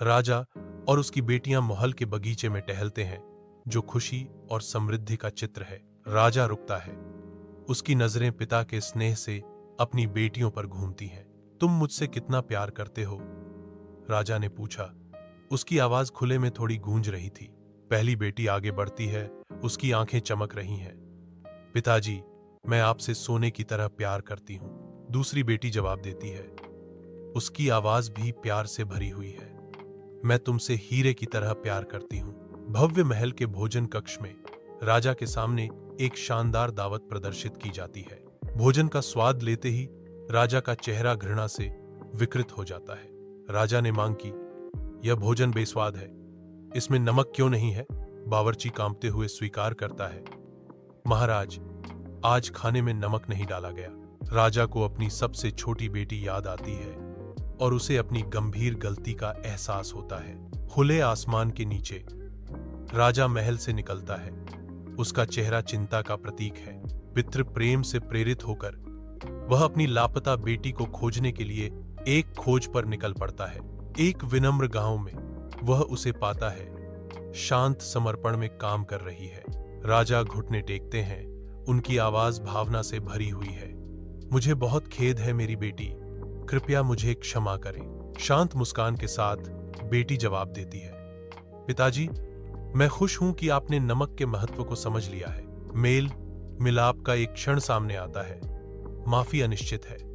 राजा और उसकी बेटियां महल के बगीचे में टहलते हैं, जो खुशी और समृद्धि का चित्र है। राजा रुकता है। उसकी नजरें पिता के स्नेह से अपनी बेटियों पर घूमती हैं। तुम मुझसे कितना प्यार करते हो? राजा ने पूछा। उसकी आवाज खुले में थोड़ी गूंज रही थी। पहली बेटी आगे बढ़ती है, उसकी आंखें चमक रही हैं। पिताजी, मैं आपसे सोने की तरह प्यार करती हूं। दूसरी बेटी जवाब देती है। उसकी आवाज भी प्यार से भरी हुई है। मैं तुमसे हीरे की तरह प्यार करती हूं। भव्य महल के भोजन कक्ष में राजा के सामने एक शानदार दावत प्रदर्शित की जाती है। भोजन का स्वाद लेते ही राजा का चेहरा घृणा से विकृत हो जाता है। राजा ने मांग की, यह भोजन बेस्वाद है, इसमें नमक क्यों नहीं है? बावर्ची कांपते हुए स्वीकार करता है, महाराज, आज खाने में नमक नहीं डाला गया। राजा को अपनी सबसे छोटी बेटी याद आती है और उसे अपनी गंभीर गलती का एहसास होता है। खुले आसमान के नीचे राजा महल से निकलता है। उसका चेहरा चिंता का प्रतीक है। पितृ प्रेम से प्रेरित होकर वह अपनी लापता बेटी को खोजने के लिए एक खोज पर निकल पड़ता है। एक विनम्र गांव में वह उसे पाता है, शांत समर्पण में काम कर रही है। राजा घुटने टेकते हैं, उनकी आवाज भावना से भरी हुई है। मुझे बहुत खेद है मेरी बेटी, कृपया मुझे क्षमा करें। शांत मुस्कान के साथ बेटी जवाब देती है, पिताजी, मैं खुश हूं कि आपने नमक के महत्व को समझ लिया है। मेल मिलाप का एक क्षण सामने आता है। माफी अनिश्चित है।